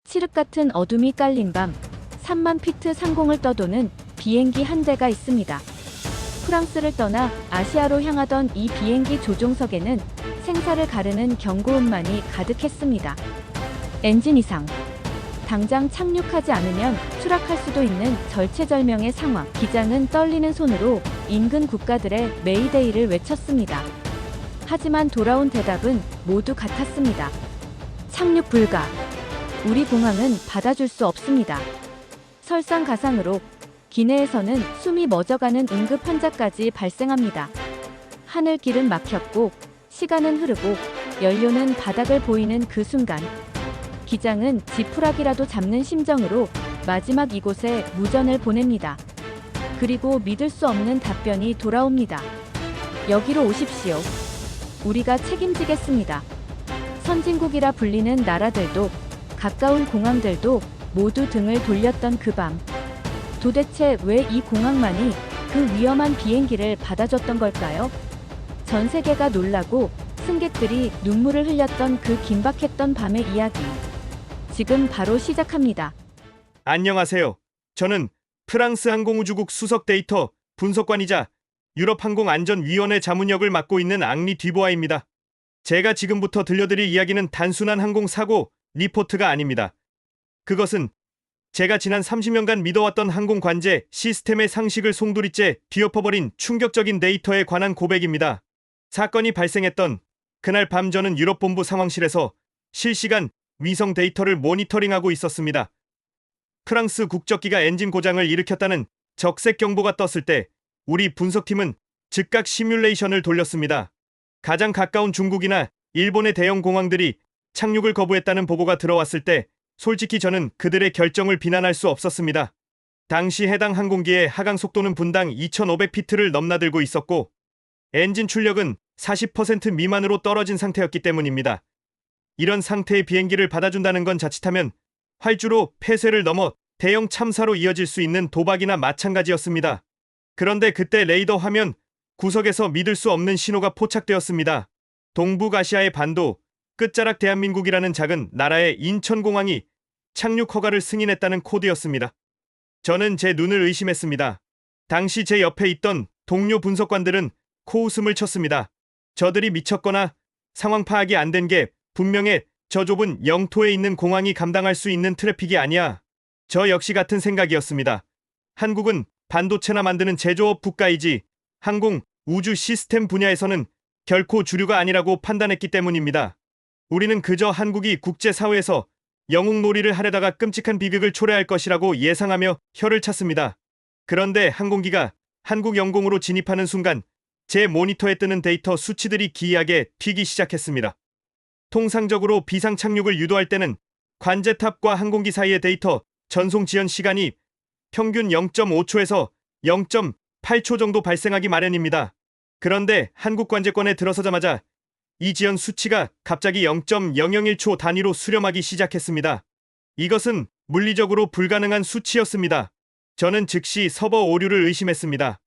칠흑 같은 어둠이 깔린 밤, 3만 피트 상공을 떠도는 비행기 한 대가 있습니다. 프랑스를 떠나 아시아로 향하던 이 비행기 조종석에는 생사를 가르는 경고음만이 가득했습니다. 엔진 이상. 당장 착륙하지 않으면 추락할 수도 있는 절체절명의 상황. 기장은 떨리는 손으로 인근 국가들의 메이데이를 외쳤습니다. 하지만 돌아온 대답은 모두 같았습니다. 착륙 불가. 우리 공항은 받아줄 수 없습니다. 설상가상으로 기내에서는 숨이 멎어가는 응급 환자까지 발생합니다. 하늘길은 막혔고 시간은 흐르고 연료는 바닥을 보이는 그 순간, 기장은 지푸라기라도 잡는 심정으로 마지막 이곳에 무전을 보냅니다. 그리고 믿을 수 없는 답변이 돌아옵니다. 여기로 오십시오. 우리가 책임지겠습니다. 선진국이라 불리는 나라들도 가까운 공항들도 모두 등을 돌렸던 그 밤. 도대체 왜 이 공항만이 그 위험한 비행기를 받아줬던 걸까요? 전 세계가 놀라고 승객들이 눈물을 흘렸던 그 긴박했던 밤의 이야기. 지금 바로 시작합니다. 안녕하세요. 저는 프랑스 항공우주국 수석 데이터 분석관이자 유럽항공안전위원회 자문역을 맡고 있는 앙리 뒤보아입니다. 제가 지금부터 들려드릴 이야기는 단순한 항공사고 리포트가 아닙니다. 그것은 제가 지난 30년간 믿어왔던 항공관제 시스템의 상식을 송두리째 뒤엎어버린 충격적인 데이터에 관한 고백입니다. 사건이 발생했던 그날 밤 저는 유럽본부 상황실에서 실시간 위성 데이터를 모니터링하고 있었습니다. 프랑스 국적기가 엔진 고장을 일으켰다는 적색 경보가 떴을 때 우리 분석팀은 즉각 시뮬레이션을 돌렸습니다. 가장 가까운 중국이나 일본의 대형 공항들이 착륙을 거부했다는 보고가 들어왔을 때 솔직히 저는 그들의 결정을 비난할 수 없었습니다. 당시 해당 항공기의 하강 속도는 분당 2,500피트를 넘나들고 있었고 엔진 출력은 40% 미만으로 떨어진 상태였기 때문입니다. 이런 상태의 비행기를 받아준다는 건 자칫하면 활주로 폐쇄를 넘어 대형 참사로 이어질 수 있는 도박이나 마찬가지였습니다. 그런데 그때 레이더 화면 구석에서 믿을 수 없는 신호가 포착되었습니다. 동북아시아의 반도 끝자락 대한민국이라는 작은 나라의 인천공항이 착륙 허가를 승인했다는 코드였습니다. 저는 제 눈을 의심했습니다. 당시 제 옆에 있던 동료 분석관들은 코웃음을 쳤습니다. 저들이 미쳤거나 상황 파악이 안 된 게 분명해. 저 좁은 영토에 있는 공항이 감당할 수 있는 트래픽이 아니야. 저 역시 같은 생각이었습니다. 한국은 반도체나 만드는 제조업 국가이지 항공, 우주 시스템 분야에서는 결코 주류가 아니라고 판단했기 때문입니다. 우리는 그저 한국이 국제사회에서 영웅놀이를 하려다가 끔찍한 비극을 초래할 것이라고 예상하며 혀를 찼습니다. 그런데 항공기가 한국 영공으로 진입하는 순간 제 모니터에 뜨는 데이터 수치들이 기이하게 튀기 시작했습니다. 통상적으로 비상 착륙을 유도할 때는 관제탑과 항공기 사이의 데이터 전송 지연 시간이 평균 0.5초에서 0.8초 정도 발생하기 마련입니다. 그런데 한국 관제권에 들어서자마자 이 지연 수치가 갑자기 0.001초 단위로 수렴하기 시작했습니다. 이것은 물리적으로 불가능한 수치였습니다. 저는 즉시 서버 오류를 의심했습니다.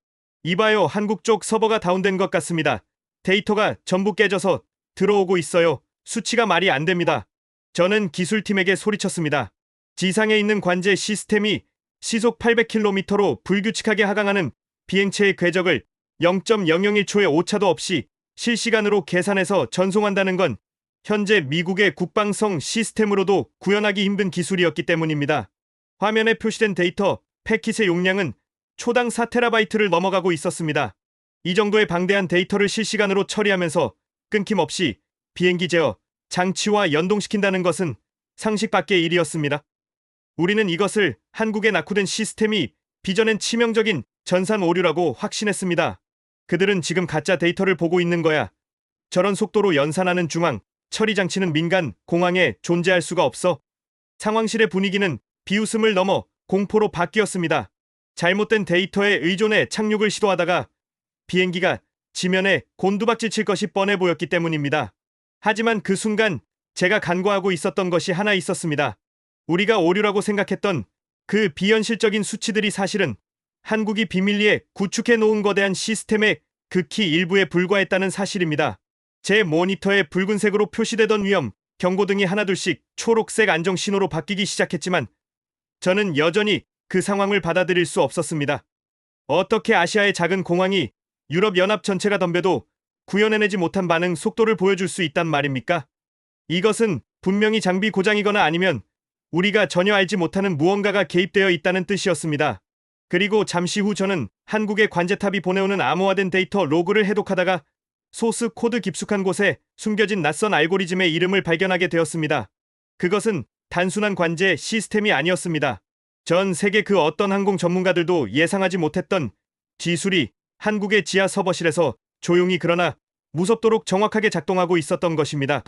이봐요, 한국 쪽 서버가 다운된 것 같습니다. 데이터가 전부 깨져서 들어오고 있어요. 수치가 말이 안 됩니다. 저는 기술팀에게 소리쳤습니다. 지상에 있는 관제 시스템이 시속 800km로 불규칙하게 하강하는 비행체의 궤적을 0.001초의 오차도 없이 실시간으로 계산해서 전송한다는 건 현재 미국의 국방성 시스템으로도 구현하기 힘든 기술이었기 때문입니다. 화면에 표시된 데이터 패킷의 용량은 초당 4TB를 넘어가고 있었습니다. 이 정도의 방대한 데이터를 실시간으로 처리하면서 끊김없이 비행기 제어 장치와 연동시킨다는 것은 상식 밖의 일이었습니다. 우리는 이것을 한국에 낙후된 시스템이 빚어낸 치명적인 전산 오류라고 확신했습니다. 그들은 지금 가짜 데이터를 보고 있는 거야. 저런 속도로 연산하는 중앙 처리 장치는 민간 공항에 존재할 수가 없어. 상황실의 분위기는 비웃음을 넘어 공포로 바뀌었습니다. 잘못된 데이터에 의존해 착륙을 시도하다가 비행기가 지면에 곤두박질 칠 것이 뻔해 보였기 때문입니다. 하지만 그 순간 제가 간과하고 있었던 것이 하나 있었습니다. 우리가 오류라고 생각했던 그 비현실적인 수치들이 사실은 한국이 비밀리에 구축해 놓은 거대한 시스템의 극히 일부에 불과했다는 사실입니다. 제 모니터에 붉은색으로 표시되던 위험, 경고등이 하나둘씩 초록색 안정 신호로 바뀌기 시작했지만 저는 여전히 그 상황을 받아들일 수 없었습니다. 어떻게 아시아의 작은 공항이 유럽 연합 전체가 덤벼도 구현해내지 못한 반응 속도를 보여줄 수 있단 말입니까? 이것은 분명히 장비 고장이거나 아니면 우리가 전혀 알지 못하는 무언가가 개입되어 있다는 뜻이었습니다. 그리고 잠시 후 저는 한국의 관제탑이 보내오는 암호화된 데이터 로그를 해독하다가 소스 코드 깊숙한 곳에 숨겨진 낯선 알고리즘의 이름을 발견하게 되었습니다. 그것은 단순한 관제 시스템이 아니었습니다. 전 세계 그 어떤 항공 전문가들도 예상하지 못했던 기술이 한국의 지하 서버실에서 조용히 그러나 무섭도록 정확하게 작동하고 있었던 것입니다.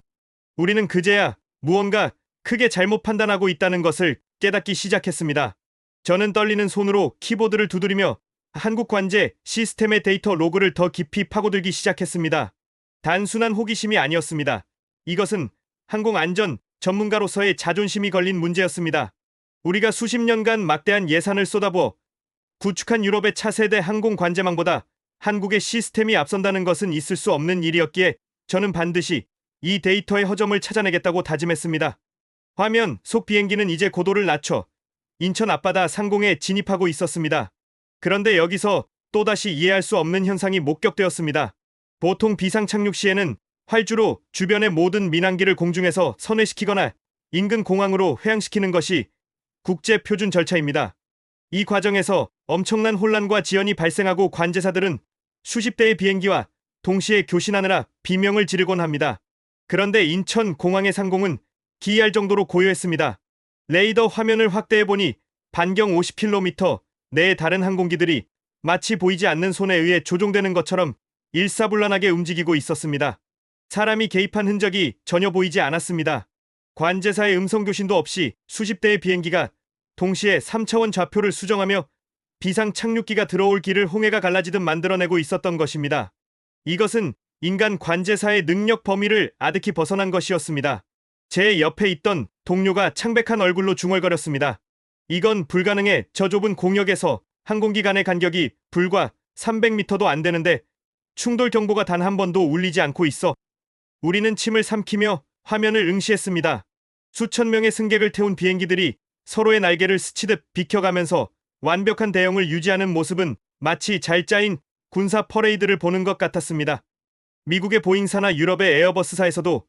우리는 그제야 무언가 크게 잘못 판단하고 있다는 것을 깨닫기 시작했습니다. 저는 떨리는 손으로 키보드를 두드리며 한국 관제 시스템의 데이터 로그를 더 깊이 파고들기 시작했습니다. 단순한 호기심이 아니었습니다. 이것은 항공안전 전문가로서의 자존심이 걸린 문제였습니다. 우리가 수십 년간 막대한 예산을 쏟아부어 구축한 유럽의 차세대 항공 관제망보다 한국의 시스템이 앞선다는 것은 있을 수 없는 일이었기에 저는 반드시 이 데이터의 허점을 찾아내겠다고 다짐했습니다. 화면 속 비행기는 이제 고도를 낮춰 인천 앞바다 상공에 진입하고 있었습니다. 그런데 여기서 또다시 이해할 수 없는 현상이 목격되었습니다. 보통 비상 착륙 시에는 활주로 주변의 모든 민항기를 공중에서 선회시키거나 인근 공항으로 회항시키는 것이 국제 표준 절차입니다. 이 과정에서 엄청난 혼란과 지연이 발생하고 관제사들은 수십 대의 비행기와 동시에 교신하느라 비명을 지르곤 합니다. 그런데 인천 공항의 상공은 기이할 정도로 고요했습니다. 레이더 화면을 확대해보니 반경 50km 내의 다른 항공기들이 마치 보이지 않는 손에 의해 조종되는 것처럼 일사불란하게 움직이고 있었습니다. 사람이 개입한 흔적이 전혀 보이지 않았습니다. 관제사의 음성 교신도 없이 수십 대의 비행기가 동시에 3차원 좌표를 수정하며 비상 착륙기가 들어올 길을 홍해가 갈라지듯 만들어내고 있었던 것입니다. 이것은 인간 관제사의 능력 범위를 아득히 벗어난 것이었습니다. 제 옆에 있던 동료가 창백한 얼굴로 중얼거렸습니다. 이건 불가능해. 저 좁은 공역에서 항공기 간의 간격이 불과 300m도 안 되는데 충돌 경보가 단 한 번도 울리지 않고 있어. 우리는 침을 삼키며 화면을 응시했습니다. 수천 명의 승객을 태운 비행기들이 서로의 날개를 스치듯 비켜가면서 완벽한 대형을 유지하는 모습은 마치 잘 짜인 군사 퍼레이드를 보는 것 같았습니다. 미국의 보잉사나 유럽의 에어버스사에서도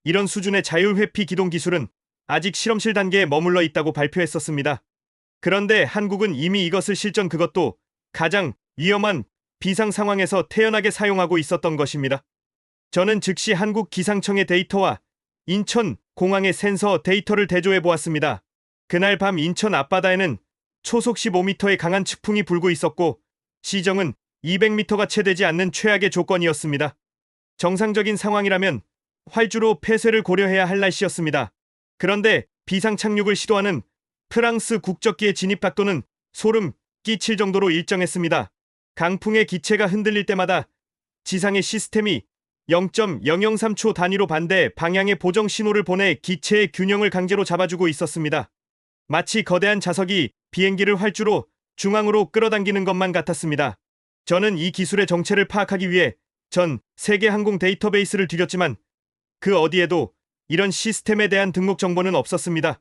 이런 수준의 자율회피 기동 기술은 아직 실험실 단계에 머물러 있다고 발표했었습니다. 그런데 한국은 이미 이것을 실전 그것도 가장 위험한 비상 상황에서 태연하게 사용하고 있었던 것입니다. 저는 즉시 한국 기상청의 데이터와 인천 공항의 센서 데이터를 대조해 보았습니다. 그날 밤 인천 앞바다에는 초속 15m의 강한 측풍이 불고 있었고 시정은 200m가 채 되지 않는 최악의 조건이었습니다. 정상적인 상황이라면 활주로 폐쇄를 고려해야 할 날씨였습니다. 그런데 비상 착륙을 시도하는 프랑스 국적기의 진입 각도는 소름 끼칠 정도로 일정했습니다. 강풍의 기체가 흔들릴 때마다 지상의 시스템이 0.003초 단위로 반대 방향의 보정 신호를 보내 기체의 균형을 강제로 잡아주고 있었습니다. 마치 거대한 자석이 비행기를 활주로 중앙으로 끌어당기는 것만 같았습니다. 저는 이 기술의 정체를 파악하기 위해 전 세계 항공 데이터베이스를 뒤졌지만 그 어디에도 이런 시스템에 대한 등록 정보는 없었습니다.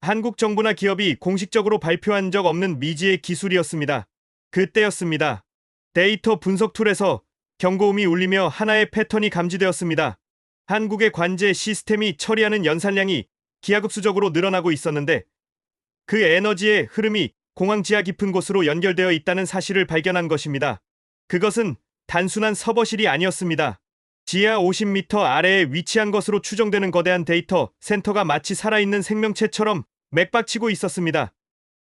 한국 정부나 기업이 공식적으로 발표한 적 없는 미지의 기술이었습니다. 그때였습니다. 데이터 분석 툴에서 경고음이 울리며 하나의 패턴이 감지되었습니다. 한국의 관제 시스템이 처리하는 연산량이 기하급수적으로 늘어나고 있었는데 그 에너지의 흐름이 공항 지하 깊은 곳으로 연결되어 있다는 사실을 발견한 것입니다. 그것은 단순한 서버실이 아니었습니다. 지하 50m 아래에 위치한 것으로 추정되는 거대한 데이터 센터가 마치 살아있는 생명체처럼 맥박치고 있었습니다.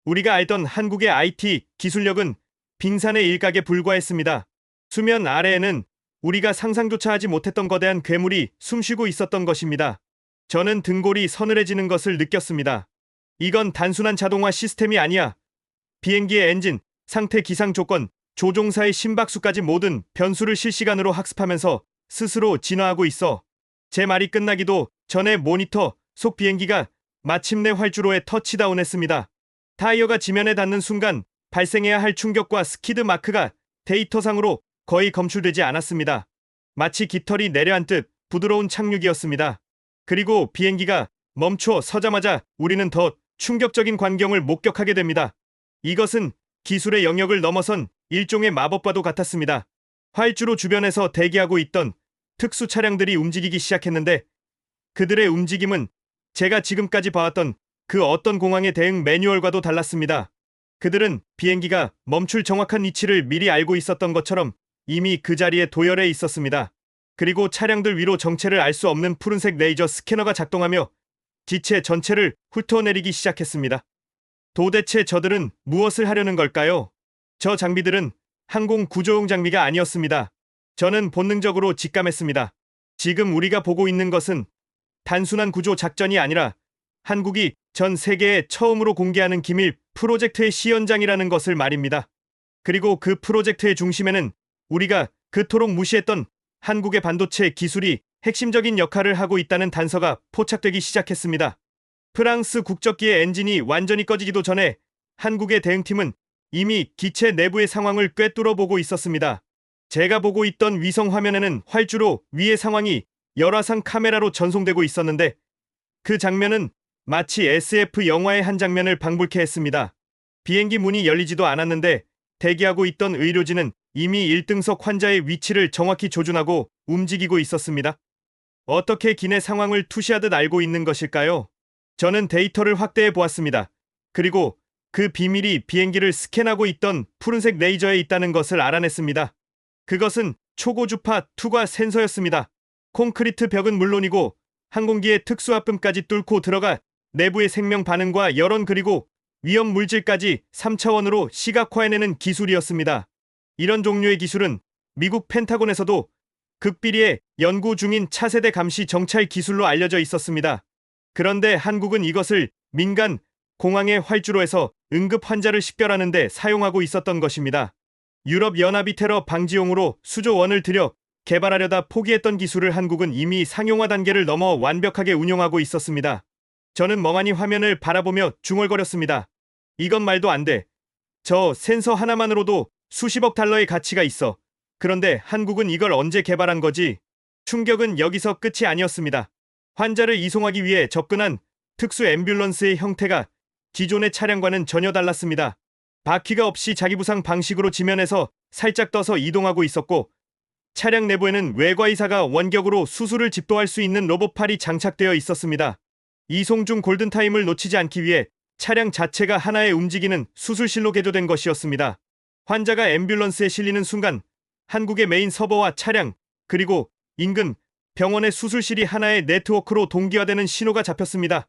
우리가 알던 한국의 IT 기술력은 빙산의 일각에 불과했습니다. 수면 아래에는 우리가 상상조차 하지 못했던 거대한 괴물이 숨쉬고 있었던 것입니다. 저는 등골이 서늘해지는 것을 느꼈습니다. 이건 단순한 자동화 시스템이 아니야. 비행기의 엔진, 상태 기상 조건, 조종사의 심박수까지 모든 변수를 실시간으로 학습하면서 스스로 진화하고 있어. 제 말이 끝나기도 전에 모니터 속 비행기가 마침내 활주로에 터치다운했습니다. 타이어가 지면에 닿는 순간 발생해야 할 충격과 스키드 마크가 데이터상으로 거의 검출되지 않았습니다. 마치 깃털이 내려앉듯 부드러운 착륙이었습니다. 그리고 비행기가 멈춰 서자마자 우리는 더 충격적인 광경을 목격하게 됩니다. 이것은 기술의 영역을 넘어선 일종의 마법과도 같았습니다. 활주로 주변에서 대기하고 있던 특수 차량들이 움직이기 시작했는데 그들의 움직임은 제가 지금까지 봐왔던 그 어떤 공항의 대응 매뉴얼과도 달랐습니다. 그들은 비행기가 멈출 정확한 위치를 미리 알고 있었던 것처럼 이미 그 자리에 도열해 있었습니다. 그리고 차량들 위로 정체를 알 수 없는 푸른색 레이저 스캐너가 작동하며 기체 전체를 훑어내리기 시작했습니다. 도대체 저들은 무엇을 하려는 걸까요? 저 장비들은 항공 구조용 장비가 아니었습니다. 저는 본능적으로 직감했습니다. 지금 우리가 보고 있는 것은 단순한 구조 작전이 아니라 한국이 전 세계에 처음으로 공개하는 기밀 프로젝트의 시연장이라는 것을 말입니다. 그리고 그 프로젝트의 중심에는 우리가 그토록 무시했던 한국의 반도체 기술이 핵심적인 역할을 하고 있다는 단서가 포착되기 시작했습니다. 프랑스 국적기의 엔진이 완전히 꺼지기도 전에 한국의 대응팀은 이미 기체 내부의 상황을 꿰뚫어 보고 있었습니다. 제가 보고 있던 위성 화면에는 활주로 위의 상황이 열화상 카메라로 전송되고 있었는데 그 장면은 마치 SF 영화의 한 장면을 방불케 했습니다. 비행기 문이 열리지도 않았는데 대기하고 있던 의료진은 이미 1등석 환자의 위치를 정확히 조준하고 움직이고 있었습니다. 어떻게 기내 상황을 투시하듯 알고 있는 것일까요? 저는 데이터를 확대해 보았습니다. 그리고 그 비밀이 비행기를 스캔하고 있던 푸른색 레이저에 있다는 것을 알아냈습니다. 그것은 초고주파 투과 센서였습니다. 콘크리트 벽은 물론이고 항공기의 특수압금까지 뚫고 들어가 내부의 생명 반응과 열원 그리고 위험 물질까지 3차원으로 시각화해내는 기술이었습니다. 이런 종류의 기술은 미국 펜타곤에서도 극비리에 연구 중인 차세대 감시 정찰 기술로 알려져 있었습니다. 그런데 한국은 이것을 민간 공항의 활주로에서 응급 환자를 식별하는 데 사용하고 있었던 것입니다. 유럽연합이 테러 방지용으로 수조 원을 들여 개발하려다 포기했던 기술을 한국은 이미 상용화 단계를 넘어 완벽하게 운용하고 있었습니다. 저는 멍하니 화면을 바라보며 중얼거렸습니다. 이건 말도 안 돼. 저 센서 하나만으로도 수십억 달러의 가치가 있어. 그런데 한국은 이걸 언제 개발한 거지? 충격은 여기서 끝이 아니었습니다. 환자를 이송하기 위해 접근한 특수 앰뷸런스의 형태가 기존의 차량과는 전혀 달랐습니다. 바퀴가 없이 자기부상 방식으로 지면에서 살짝 떠서 이동하고 있었고 차량 내부에는 외과의사가 원격으로 수술을 집도할 수 있는 로봇팔이 장착되어 있었습니다. 이송 중 골든타임을 놓치지 않기 위해 차량 자체가 하나의 움직이는 수술실로 개조된 것이었습니다. 환자가 앰뷸런스에 실리는 순간 한국의 메인 서버와 차량 그리고 인근 병원의 수술실이 하나의 네트워크로 동기화되는 신호가 잡혔습니다.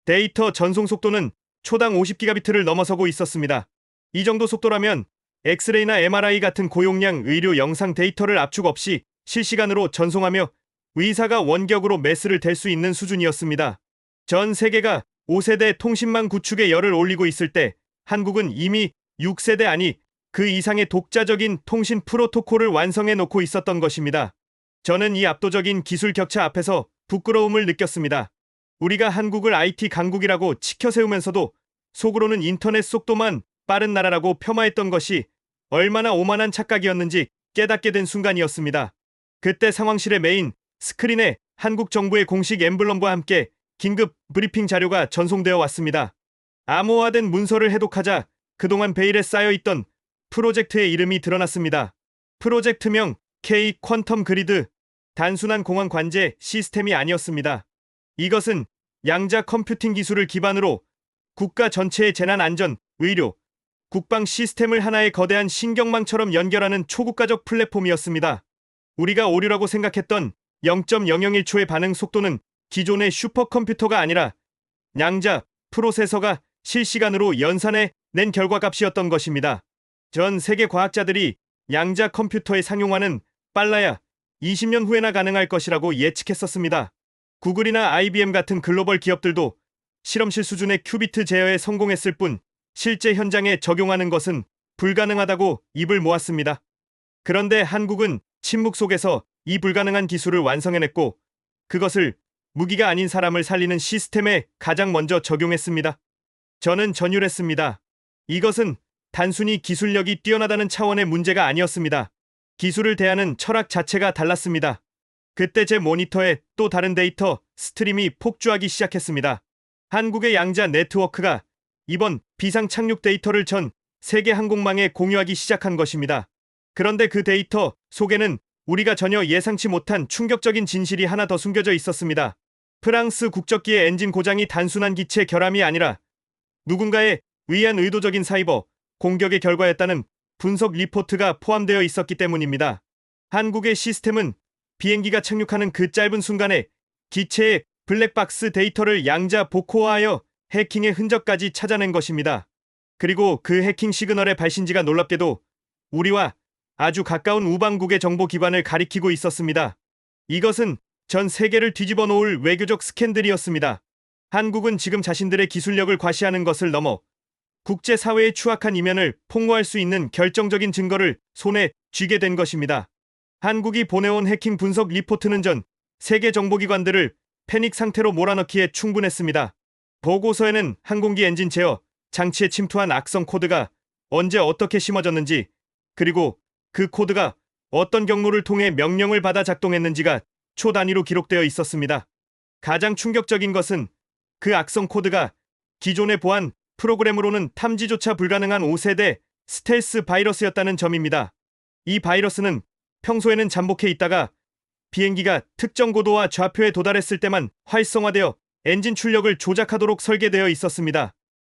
데이터 전송 속도는 초당 50기가비트를 넘어서고 있었습니다. 이 정도 속도라면 엑스레이나 MRI 같은 고용량 의료 영상 데이터를 압축 없이 실시간으로 전송하며 의사가 원격으로 메스를 댈 수 있는 수준이었습니다. 전 세계가 5세대 통신망 구축에 열을 올리고 있을 때 한국은 이미 6세대 아니 그 이상의 독자적인 통신 프로토콜을 완성해 놓고 있었던 것입니다. 저는 이 압도적인 기술 격차 앞에서 부끄러움을 느꼈습니다. 우리가 한국을 IT 강국이라고 치켜세우면서도 속으로는 인터넷 속도만 빠른 나라라고 폄하했던 것이 얼마나 오만한 착각이었는지 깨닫게 된 순간이었습니다. 그때 상황실의 메인 스크린에 한국 정부의 공식 엠블럼과 함께 긴급 브리핑 자료가 전송되어 왔습니다. 암호화된 문서를 해독하자 그동안 베일에 쌓여있던 프로젝트의 이름이 드러났습니다. 프로젝트명 K 퀀텀 그리드. 단순한 공항 관제 시스템이 아니었습니다. 이것은 양자 컴퓨팅 기술을 기반으로 국가 전체의 재난 안전, 의료, 국방 시스템을 하나의 거대한 신경망처럼 연결하는 초국가적 플랫폼이었습니다. 우리가 오류라고 생각했던 0.001초의 반응 속도는 기존의 슈퍼컴퓨터가 아니라 양자 프로세서가 실시간으로 연산해 낸 결과값이었던 것입니다. 전 세계 과학자들이 양자 컴퓨터의 상용화는 빨라야 20년 후에나 가능할 것이라고 예측했었습니다. 구글이나 IBM 같은 글로벌 기업들도 실험실 수준의 큐비트 제어에 성공했을 뿐 실제 현장에 적용하는 것은 불가능하다고 입을 모았습니다. 그런데 한국은 침묵 속에서 이 불가능한 기술을 완성해냈고 그것을 무기가 아닌 사람을 살리는 시스템에 가장 먼저 적용했습니다. 저는 전율했습니다. 이것은 단순히 기술력이 뛰어나다는 차원의 문제가 아니었습니다. 기술을 대하는 철학 자체가 달랐습니다. 그때 제 모니터에 또 다른 데이터 스트림이 폭주하기 시작했습니다. 한국의 양자 네트워크가 이번 비상 착륙 데이터를 전 세계 항공망에 공유하기 시작한 것입니다. 그런데 그 데이터 속에는 우리가 전혀 예상치 못한 충격적인 진실이 하나 더 숨겨져 있었습니다. 프랑스 국적기의 엔진 고장이 단순한 기체 결함이 아니라 누군가에 의한 의도적인 사이버 공격의 결과였다는 분석 리포트가 포함되어 있었기 때문입니다. 한국의 시스템은 비행기가 착륙하는 그 짧은 순간에 기체의 블랙박스 데이터를 양자 복호화하여 해킹의 흔적까지 찾아낸 것입니다. 그리고 그 해킹 시그널의 발신지가 놀랍게도 우리와 아주 가까운 우방국의 정보 기반을 가리키고 있었습니다. 이것은 전 세계를 뒤집어 놓을 외교적 스캔들이었습니다. 한국은 지금 자신들의 기술력을 과시하는 것을 넘어 국제사회의 추악한 이면을 폭로할 수 있는 결정적인 증거를 손에 쥐게 된 것입니다. 한국이 보내온 해킹 분석 리포트는 전 세계 정보기관들을 패닉 상태로 몰아넣기에 충분했습니다. 보고서에는 항공기 엔진 제어 장치에 침투한 악성 코드가 언제 어떻게 심어졌는지, 그리고 그 코드가 어떤 경로를 통해 명령을 받아 작동했는지가 초 단위로 기록되어 있었습니다. 가장 충격적인 것은 그 악성 코드가 기존의 보안 프로그램으로는 탐지조차 불가능한 5세대 스텔스 바이러스였다는 점입니다. 이 바이러스는 평소에는 잠복해 있다가 비행기가 특정 고도와 좌표에 도달했을 때만 활성화되어 엔진 출력을 조작하도록 설계되어 있었습니다.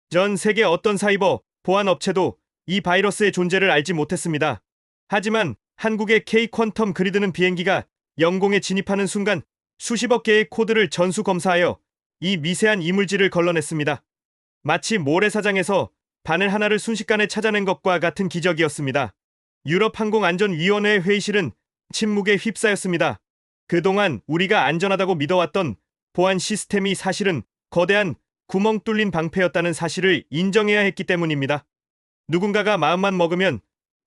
전 세계 어떤 사이버 보안 업체도 이 바이러스의 존재를 알지 못했습니다. 하지만 한국의 K-퀀텀 그리드는 비행기가 영공에 진입하는 순간 수십억 개의 코드를 전수 검사하여 이 미세한 이물질을 걸러냈습니다. 마치 모래사장에서 바늘 하나를 순식간에 찾아낸 것과 같은 기적이었습니다. 유럽항공안전위원회의 회의실은 침묵에 휩싸였습니다. 그동안 우리가 안전하다고 믿어왔던 보안 시스템이 사실은 거대한 구멍 뚫린 방패였다는 사실을 인정해야 했기 때문입니다. 누군가가 마음만 먹으면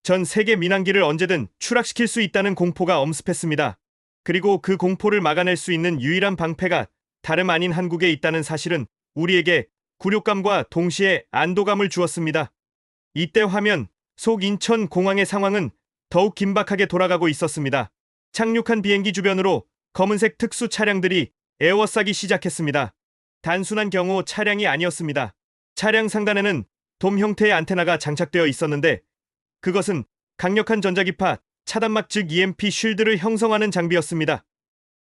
전 세계 민항기를 언제든 추락시킬 수 있다는 공포가 엄습했습니다. 그리고 그 공포를 막아낼 수 있는 유일한 방패가 다름 아닌 한국에 있다는 사실은 우리에게 굴욕감과 동시에 안도감을 주었습니다. 이때 화면 속 인천 공항의 상황은 더욱 긴박하게 돌아가고 있었습니다. 착륙한 비행기 주변으로 검은색 특수 차량들이 에워싸기 시작했습니다. 단순한 경호 차량이 아니었습니다. 차량 상단에는 돔 형태의 안테나가 장착되어 있었는데 그것은 강력한 전자기파 차단막 즉 EMP 쉴드를 형성하는 장비였습니다.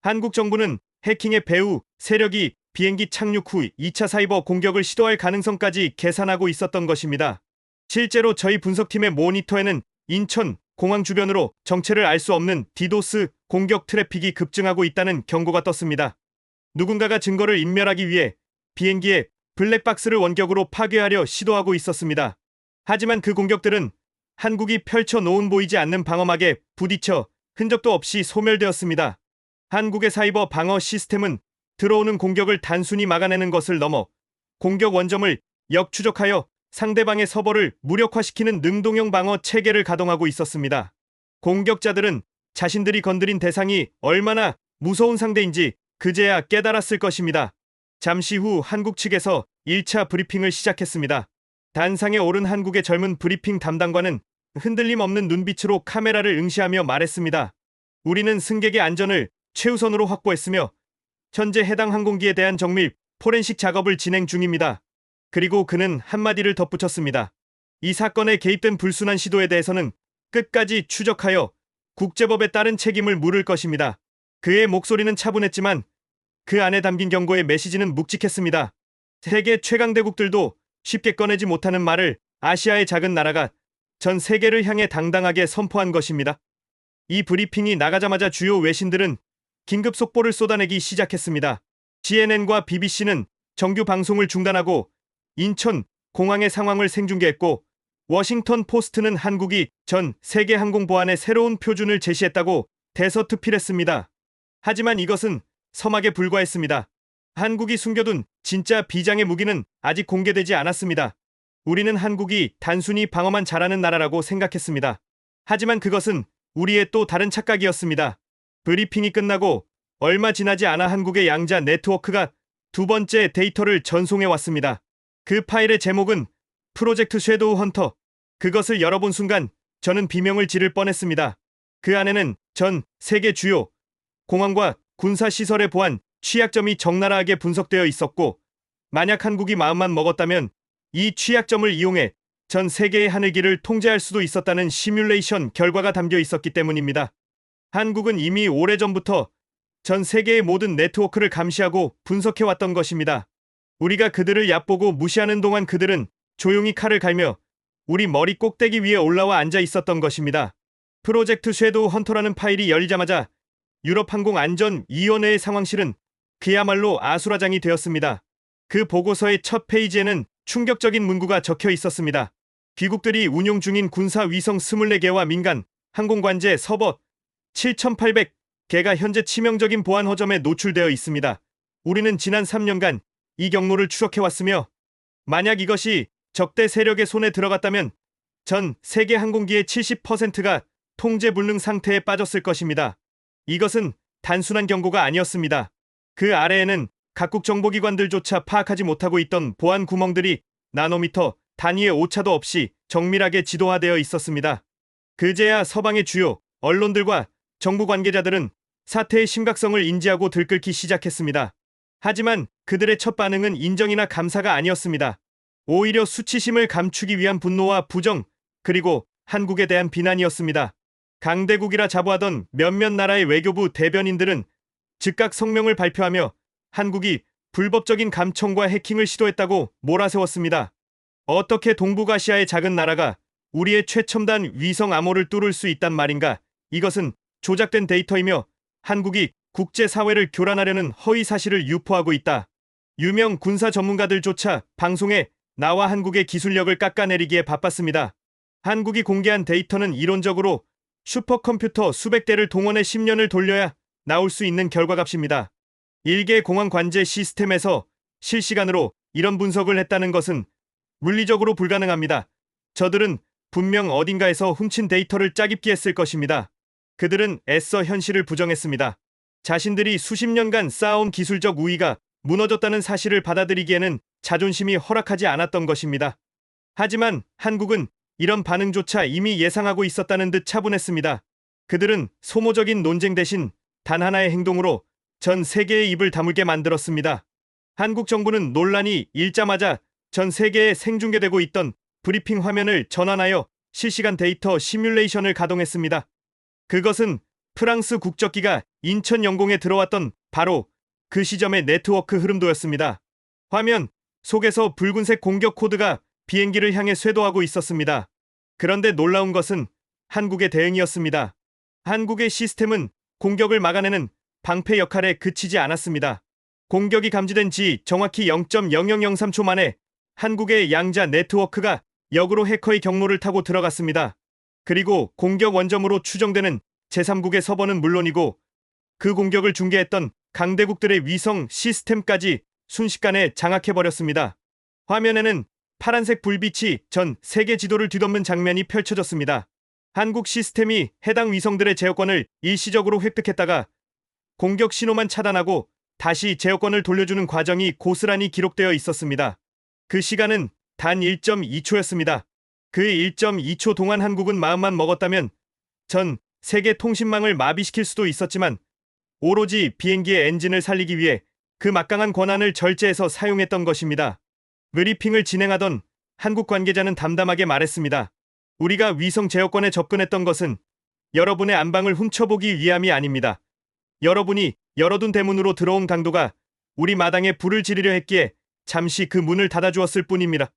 한국 정부는 해킹의 배후 세력이 비행기 착륙 후 2차 사이버 공격을 시도할 가능성까지 계산하고 있었던 것입니다. 실제로 저희 분석팀의 모니터에는 인천 공항 주변으로 정체를 알 수 없는 디도스 공격 트래픽이 급증하고 있다는 경고가 떴습니다. 누군가가 증거를 인멸하기 위해 비행기의 블랙박스를 원격으로 파괴하려 시도하고 있었습니다. 하지만 그 공격들은 한국이 펼쳐놓은 보이지 않는 방어막에 부딪혀 흔적도 없이 소멸되었습니다. 한국의 사이버 방어 시스템은 들어오는 공격을 단순히 막아내는 것을 넘어 공격 원점을 역추적하여 상대방의 서버를 무력화시키는 능동형 방어 체계를 가동하고 있었습니다. 공격자들은 자신들이 건드린 대상이 얼마나 무서운 상대인지 그제야 깨달았을 것입니다. 잠시 후 한국 측에서 1차 브리핑을 시작했습니다. 단상에 오른 한국의 젊은 브리핑 담당관은 흔들림 없는 눈빛으로 카메라를 응시하며 말했습니다. 우리는 승객의 안전을 최우선으로 확보했으며 현재 해당 항공기에 대한 정밀 포렌식 작업을 진행 중입니다. 그리고 그는 한마디를 덧붙였습니다. 이 사건에 개입된 불순한 시도에 대해서는 끝까지 추적하여 국제법에 따른 책임을 물을 것입니다. 그의 목소리는 차분했지만 그 안에 담긴 경고의 메시지는 묵직했습니다. 세계 최강대국들도 쉽게 꺼내지 못하는 말을 아시아의 작은 나라가 전 세계를 향해 당당하게 선포한 것입니다. 이 브리핑이 나가자마자 주요 외신들은 긴급 속보를 쏟아내기 시작했습니다. CNN과 BBC는 정규 방송을 중단하고 인천 공항의 상황을 생중계했고 워싱턴 포스트는 한국이 전 세계 항공 보안의 새로운 표준을 제시했다고 대서특필했습니다. 하지만 이것은 서막에 불과했습니다. 한국이 숨겨둔 진짜 비장의 무기는 아직 공개되지 않았습니다. 우리는 한국이 단순히 방어만 잘하는 나라라고 생각했습니다. 하지만 그것은 우리의 또 다른 착각이었습니다. 브리핑이 끝나고 얼마 지나지 않아 한국의 양자 네트워크가 두 번째 데이터를 전송해 왔습니다. 그 파일의 제목은 프로젝트 섀도우 헌터. 그것을 열어본 순간 저는 비명을 지를 뻔했습니다. 그 안에는 전 세계 주요 공항과 군사시설의 보안, 취약점이 적나라하게 분석되어 있었고, 만약 한국이 마음만 먹었다면 이 취약점을 이용해 전 세계의 하늘길을 통제할 수도 있었다는 시뮬레이션 결과가 담겨 있었기 때문입니다. 한국은 이미 오래전부터 전 세계의 모든 네트워크를 감시하고 분석해왔던 것입니다. 우리가 그들을 얕보고 무시하는 동안 그들은 조용히 칼을 갈며 우리 머리 꼭대기 위에 올라와 앉아 있었던 것입니다. 프로젝트 섀도우 헌터라는 파일이 열리자마자 유럽항공안전위원회의 상황실은 그야말로 아수라장이 되었습니다. 그 보고서의 첫 페이지에는 충격적인 문구가 적혀 있었습니다. 귀국들이 운용 중인 군사 위성 24개와 민간 항공관제 서버 7,800개가 현재 치명적인 보안 허점에 노출되어 있습니다. 우리는 지난 3년간 이 경로를 추적해왔으며 만약 이것이 적대 세력의 손에 들어갔다면 전 세계 항공기의 70%가 통제 불능 상태에 빠졌을 것입니다. 이것은 단순한 경고가 아니었습니다. 그 아래에는 각국 정보기관들조차 파악하지 못하고 있던 보안 구멍들이 나노미터 단위의 오차도 없이 정밀하게 지도화되어 있었습니다. 그제야 서방의 주요 언론들과 정부 관계자들은 사태의 심각성을 인지하고 들끓기 시작했습니다. 하지만 그들의 첫 반응은 인정이나 감사가 아니었습니다. 오히려 수치심을 감추기 위한 분노와 부정, 그리고 한국에 대한 비난이었습니다. 강대국이라 자부하던 몇몇 나라의 외교부 대변인들은 즉각 성명을 발표하며 한국이 불법적인 감청과 해킹을 시도했다고 몰아세웠습니다. 어떻게 동북아시아의 작은 나라가 우리의 최첨단 위성 암호를 뚫을 수 있단 말인가? 이것은 조작된 데이터이며 한국이 국제사회를 교란하려는 허위 사실을 유포하고 있다. 유명 군사 전문가들조차 방송에 나와 한국의 기술력을 깎아내리기에 바빴습니다. 한국이 공개한 데이터는 이론적으로 슈퍼컴퓨터 수백 대를 동원해 10년을 돌려야 나올 수 있는 결과값입니다. 일개 공항 관제 시스템에서 실시간으로 이런 분석을 했다는 것은 물리적으로 불가능합니다. 저들은 분명 어딘가에서 훔친 데이터를 짜깁기 했을 것입니다. 그들은 애써 현실을 부정했습니다. 자신들이 수십 년간 쌓아온 기술적 우위가 무너졌다는 사실을 받아들이기에는 자존심이 허락하지 않았던 것입니다. 하지만 한국은 이런 반응조차 이미 예상하고 있었다는 듯 차분했습니다. 그들은 소모적인 논쟁 대신 단 하나의 행동으로 전 세계의 입을 다물게 만들었습니다. 한국 정부는 논란이 일자마자 전 세계에 생중계되고 있던 브리핑 화면을 전환하여 실시간 데이터 시뮬레이션을 가동했습니다. 그것은 프랑스 국적기가 인천 영공에 들어왔던 바로 그 시점의 네트워크 흐름도였습니다. 화면 속에서 붉은색 공격 코드가 비행기를 향해 쇄도하고 있었습니다. 그런데 놀라운 것은 한국의 대응이었습니다. 한국의 시스템은 공격을 막아내는 방패 역할에 그치지 않았습니다. 공격이 감지된 지 정확히 0.0003초 만에 한국의 양자 네트워크가 역으로 해커의 경로를 타고 들어갔습니다. 그리고 공격 원점으로 추정되는 제3국의 서버는 물론이고 그 공격을 중계했던 강대국들의 위성 시스템까지 순식간에 장악해버렸습니다. 화면에는 파란색 불빛이 전 세계 지도를 뒤덮는 장면이 펼쳐졌습니다. 한국 시스템이 해당 위성들의 제어권을 일시적으로 획득했다가 공격 신호만 차단하고 다시 제어권을 돌려주는 과정이 고스란히 기록되어 있었습니다. 그 시간은 단 1.2초였습니다. 그 1.2초 동안 한국은 마음만 먹었다면 전 세계 통신망을 마비시킬 수도 있었지만 오로지 비행기의 엔진을 살리기 위해 그 막강한 권한을 절제해서 사용했던 것입니다. 브리핑을 진행하던 한국 관계자는 담담하게 말했습니다. 우리가 위성 제어권에 접근했던 것은 여러분의 안방을 훔쳐보기 위함이 아닙니다. 여러분이 열어둔 대문으로 들어온 강도가 우리 마당에 불을 지르려 했기에 잠시 그 문을 닫아주었을 뿐입니다.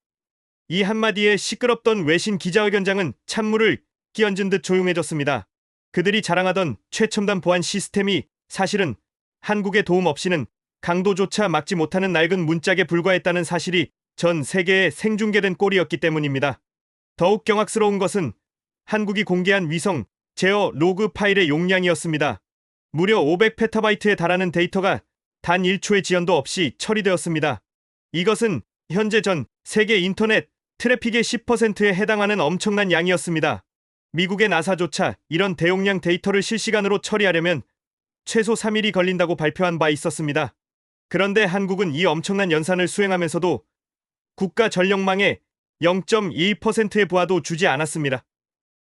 이 한마디에 시끄럽던 외신 기자회견장은 찬물을 끼얹은 듯 조용해졌습니다. 그들이 자랑하던 최첨단 보안 시스템이 사실은 한국의 도움 없이는 강도조차 막지 못하는 낡은 문짝에 불과했다는 사실이 전 세계에 생중계된 꼴이었기 때문입니다. 더욱 경악스러운 것은 한국이 공개한 위성 제어 로그 파일의 용량이었습니다. 무려 500페타바이트에 달하는 데이터가 단 1초의 지연도 없이 처리되었습니다. 이것은 현재 전 세계 인터넷 트래픽의 10%에 해당하는 엄청난 양이었습니다. 미국의 나사조차 이런 대용량 데이터를 실시간으로 처리하려면 최소 3일이 걸린다고 발표한 바 있었습니다. 그런데 한국은 이 엄청난 연산을 수행하면서도 국가 전력망의 0.1%의 부하도 주지 않았습니다.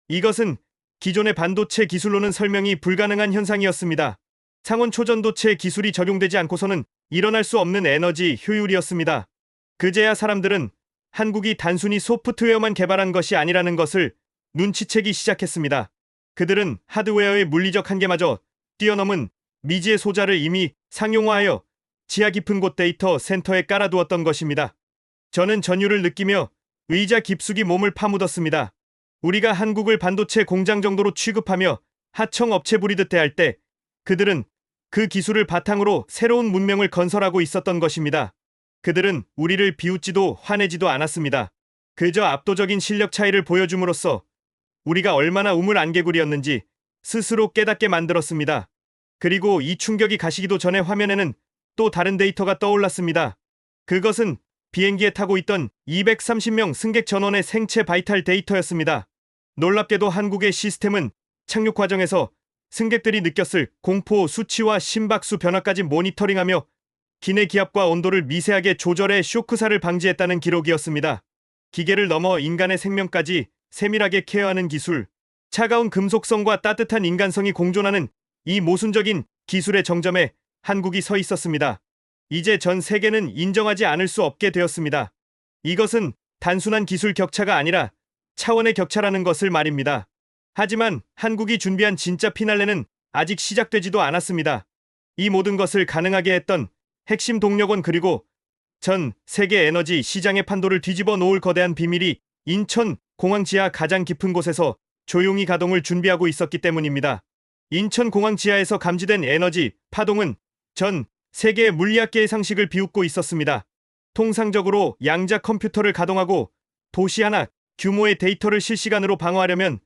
이것은 기존의 반도체 기술로는 설명이 불가능한 현상이었습니다. 상온 초전도체 기술이 적용되지 않고서는 일어날 수 없는 에너지 효율이었습니다. 그제야 사람들은 한국이 단순히 소프트웨어만 개발한 것이 아니라는 것을 눈치채기 시작했습니다. 그들은 하드웨어의 물리적 한계마저 뛰어넘은 미지의 소자를 이미 상용화하여 지하 깊은 곳 데이터 센터에 깔아두었던 것입니다. 저는 전율을 느끼며 의자 깊숙이 몸을 파묻었습니다. 우리가 한국을 반도체 공장 정도로 취급하며 하청 업체 부리듯 대할 때 그들은 그 기술을 바탕으로 새로운 문명을 건설하고 있었던 것입니다. 그들은 우리를 비웃지도 화내지도 않았습니다. 그저 압도적인 실력 차이를 보여줌으로써 우리가 얼마나 우물안개구리였는지 스스로 깨닫게 만들었습니다. 그리고 이 충격이 가시기도 전에 화면에는 또 다른 데이터가 떠올랐습니다. 그것은 비행기에 타고 있던 230명 승객 전원의 생체 바이탈 데이터였습니다. 놀랍게도 한국의 시스템은 착륙 과정에서 승객들이 느꼈을 공포 수치와 심박수 변화까지 모니터링하며 기내 기압과 온도를 미세하게 조절해 쇼크사를 방지했다는 기록이었습니다. 기계를 넘어 인간의 생명까지 세밀하게 케어하는 기술, 차가운 금속성과 따뜻한 인간성이 공존하는 이 모순적인 기술의 정점에 한국이 서 있었습니다. 이제 전 세계는 인정하지 않을 수 없게 되었습니다. 이것은 단순한 기술 격차가 아니라 차원의 격차라는 것을 말입니다. 하지만 한국이 준비한 진짜 피날레는 아직 시작되지도 않았습니다. 이 모든 것을 가능하게 했던 핵심 동력원 그리고 전 세계 에너지 시장의 판도를 뒤집어 놓을 거대한 비밀이 인천 공항 지하 가장 깊은 곳에서 조용히 가동을 준비하고 있었기 때문입니다. 인천 공항 지하에서 감지된 에너지 파동은 전 세계의 물리학계의 상식을 비웃고 있었습니다. 통상적으로 양자 컴퓨터를 가동하고 도시 하나 규모의 데이터를 실시간으로 방어하려면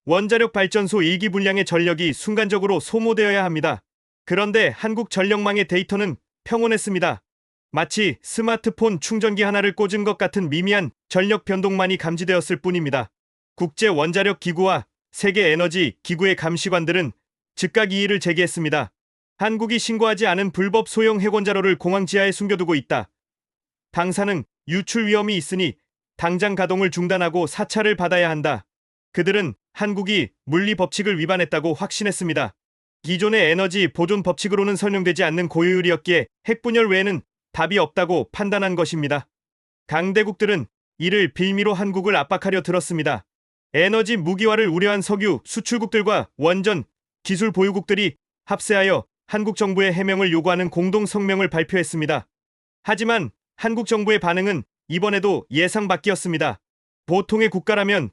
원자력 발전소 1기 분량의 전력이 순간적으로 소모되어야 합니다. 그런데 한국 전력망의 데이터는 평온했습니다. 마치 스마트폰 충전기 하나를 꽂은 것 같은 미미한 전력 변동만이 감지되었을 뿐입니다. 국제 원자력 기구와 세계 에너지 기구의 감시관들은 즉각 이의를 제기했습니다. 한국이 신고하지 않은 불법 소형 핵원자로를 공항 지하에 숨겨두고 있다. 방사능 유출 위험이 있으니 당장 가동을 중단하고 사찰을 받아야 한다. 그들은 한국이 물리 법칙을 위반했다고 확신했습니다. 기존의 에너지 보존 법칙으로는 설명되지 않는 고효율이었기에 핵분열 외에는 답이 없다고 판단한 것입니다. 강대국들은 이를 빌미로 한국을 압박하려 들었습니다. 에너지 무기화를 우려한 석유 수출국들과 원전 기술 보유국들이 합세하여 한국 정부의 해명을 요구하는 공동 성명을 발표했습니다. 하지만 한국 정부의 반응은 이번에도 예상 밖이었습니다. 보통의 국가라면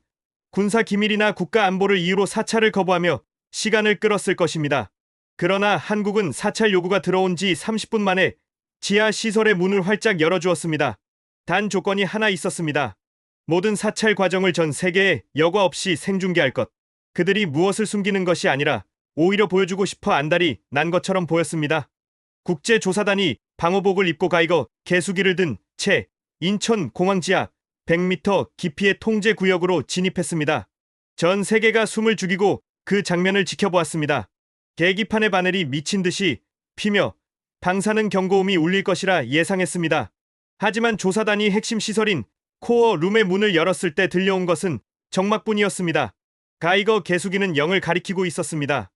군사 기밀이나 국가 안보를 이유로 사찰을 거부하며 시간을 끌었을 것입니다. 그러나 한국은 사찰 요구가 들어온 지 30분 만에 지하 시설의 문을 활짝 열어주었습니다. 단 조건이 하나 있었습니다. 모든 사찰 과정을 전 세계에 여과 없이 생중계할 것. 그들이 무엇을 숨기는 것이 아니라 오히려 보여주고 싶어 안달이 난 것처럼 보였습니다. 국제조사단이 방호복을 입고 가이거 개수기를 든 채 인천 공항 지하 100m 깊이의 통제 구역으로 진입했습니다. 전 세계가 숨을 죽이고 그 장면을 지켜보았습니다. 계기판의 바늘이 미친 듯이 피며 방사능 경고음이 울릴 것이라 예상했습니다. 하지만 조사단이 핵심 시설인 코어 룸의 문을 열었을 때 들려온 것은 정막뿐이었습니다. 가이거 개수기는 0을 가리키고 있었습니다.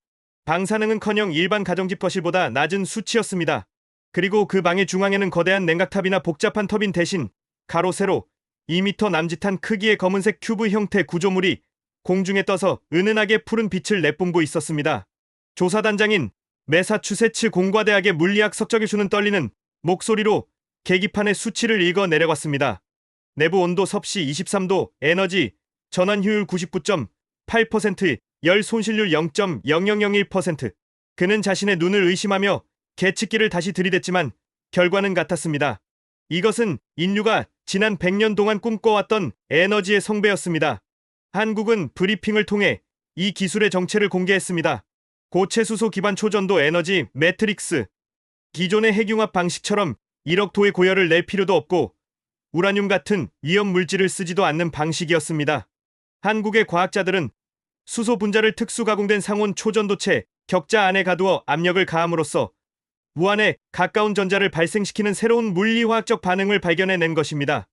방사능은커녕 일반 가정집 거실보다 낮은 수치였습니다. 그리고 그 방의 중앙에는 거대한 냉각탑이나 복잡한 터빈 대신 가로 세로 2m 남짓한 크기의 검은색 큐브 형태 구조물이 공중에 떠서 은은하게 푸른 빛을 내뿜고 있었습니다. 조사단장인 매사추세츠 공과대학의 물리학 석정교수는 떨리는 목소리로 계기판의 수치를 읽어 내려갔습니다. 내부 온도 섭씨 23도, 에너지 전환 효율 99.8%, 열 손실률 0.0001%. 그는 자신의 눈을 의심하며 계측기를 다시 들이댔지만 결과는 같았습니다. 이것은 인류가 지난 100년 동안 꿈꿔왔던 에너지의 성배였습니다. 한국은 브리핑을 통해 이 기술의 정체를 공개했습니다. 고체수소 기반 초전도 에너지 매트릭스. 기존의 핵융합 방식처럼 1억 도의 고열을 낼 필요도 없고 우라늄 같은 위험 물질을 쓰지도 않는 방식이었습니다. 한국의 과학자들은 수소 분자를 특수 가공된 상온 초전도체 격자 안에 가두어 압력을 가함으로써 무한에 가까운 전자를 발생시키는 새로운 물리화학적 반응을 발견해낸 것입니다.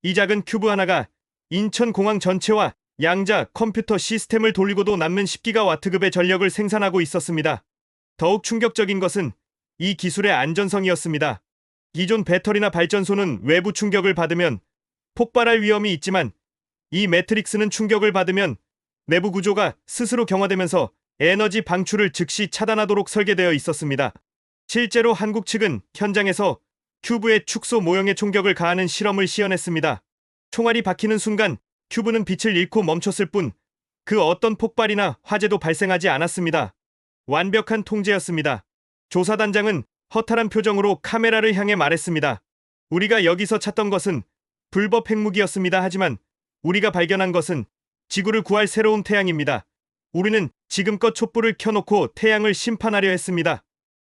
이 작은 큐브 하나가 인천공항 전체와 양자 컴퓨터 시스템을 돌리고도 남는 10기가와트급의 전력을 생산하고 있었습니다. 더욱 충격적인 것은 이 기술의 안전성이었습니다. 기존 배터리나 발전소는 외부 충격을 받으면 폭발할 위험이 있지만 이 매트릭스는 충격을 받으면 내부 구조가 스스로 경화되면서 에너지 방출을 즉시 차단하도록 설계되어 있었습니다. 실제로 한국 측은 현장에서 큐브에 축소 모형의 총격을 가하는 실험을 시연했습니다. 총알이 박히는 순간 큐브는 빛을 잃고 멈췄을 뿐 그 어떤 폭발이나 화재도 발생하지 않았습니다. 완벽한 통제였습니다. 조사단장은 허탈한 표정으로 카메라를 향해 말했습니다. 우리가 여기서 찾던 것은 불법 핵무기였습니다. 하지만 우리가 발견한 것은 지구를 구할 새로운 태양입니다. 우리는 지금껏 촛불을 켜놓고 태양을 심판하려 했습니다.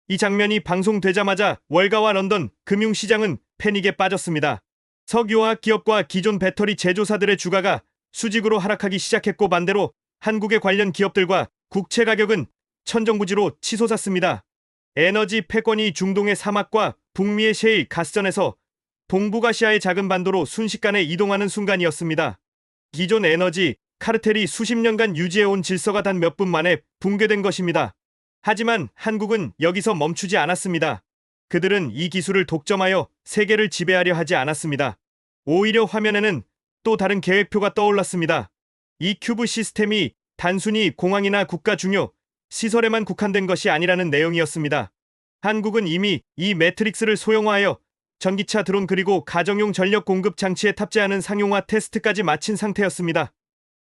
이 장면이 방송되자마자 월가와 런던 금융시장은 패닉에 빠졌습니다. 석유화학 기업과 기존 배터리 제조사들의 주가가 수직으로 하락하기 시작했고 반대로 한국의 관련 기업들과 국채 가격은 천정부지로 치솟았습니다. 에너지 패권이 중동의 사막과 북미의 셰일 가스전에서 동북아시아의 작은 반도로 순식간에 이동하는 순간이었습니다. 기존 에너지 카르텔이 수십 년간 유지해온 질서가 단 몇 분 만에 붕괴된 것입니다. 하지만 한국은 여기서 멈추지 않았습니다. 그들은 이 기술을 독점하여 세계를 지배하려 하지 않았습니다. 오히려 화면에는 또 다른 계획표가 떠올랐습니다. 이 큐브 시스템이 단순히 공항이나 국가 중요 시설에만 국한된 것이 아니라는 내용이었습니다. 한국은 이미 이 매트릭스를 소형화하여 전기차 드론 그리고 가정용 전력 공급 장치에 탑재하는 상용화 테스트까지 마친 상태였습니다.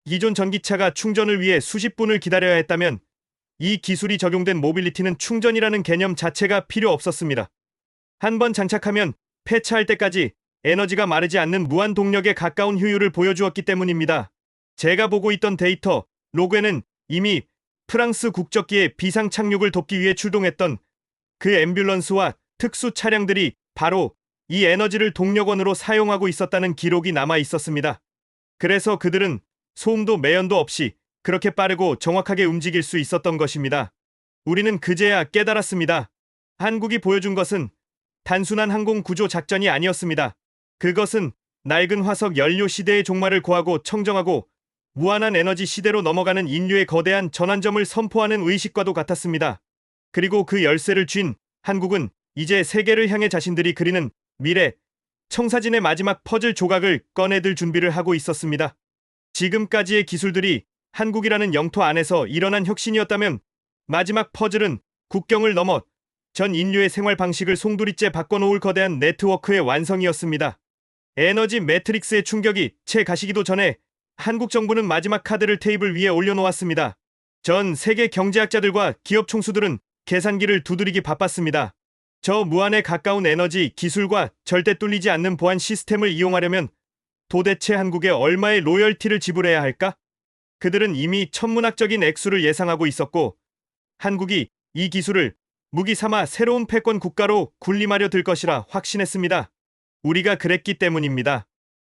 기존 전기차가 충전을 위해 수십 분을 기다려야 했다면 이 기술이 적용된 모빌리티는 충전이라는 개념 자체가 필요 없었습니다. 한번 장착하면 폐차할 때까지 에너지가 마르지 않는 무한 동력에 가까운 효율을 보여주었기 때문입니다. 제가 보고 있던 데이터 로그에는 이미 프랑스 국적기에 비상 착륙을 돕기 위해 출동했던 그 앰뷸런스와 특수 차량들이 바로 이 에너지를 동력원으로 사용하고 있었다는 기록이 남아 있었습니다. 그래서 그들은 소음도 매연도 없이 그렇게 빠르고 정확하게 움직일 수 있었던 것입니다. 우리는 그제야 깨달았습니다. 한국이 보여준 것은 단순한 항공 구조 작전이 아니었습니다. 그것은 낡은 화석 연료 시대의 종말을 고하고 청정하고 무한한 에너지 시대로 넘어가는 인류의 거대한 전환점을 선포하는 의식과도 같았습니다. 그리고 그 열쇠를 쥔 한국은 이제 세계를 향해 자신들이 그리는 미래, 청사진의 마지막 퍼즐 조각을 꺼내들 준비를 하고 있었습니다. 지금까지의 기술들이 한국이라는 영토 안에서 일어난 혁신이었다면 마지막 퍼즐은 국경을 넘어 전 인류의 생활 방식을 송두리째 바꿔놓을 거대한 네트워크의 완성이었습니다. 에너지 매트릭스의 충격이 채 가시기도 전에 한국 정부는 마지막 카드를 테이블 위에 올려놓았습니다. 전 세계 경제학자들과 기업 총수들은 계산기를 두드리기 바빴습니다. 저 무한에 가까운 에너지 기술과 절대 뚫리지 않는 보안 시스템을 이용하려면 도대체 한국에 얼마의 로열티를 지불해야 할까? 그들은 이미 천문학적인 액수를 예상하고 있었고 한국이 이 기술을 무기 삼아 새로운 패권 국가로 군림하려 들 것이라 확신했습니다. 우리가 그랬기 때문입니다.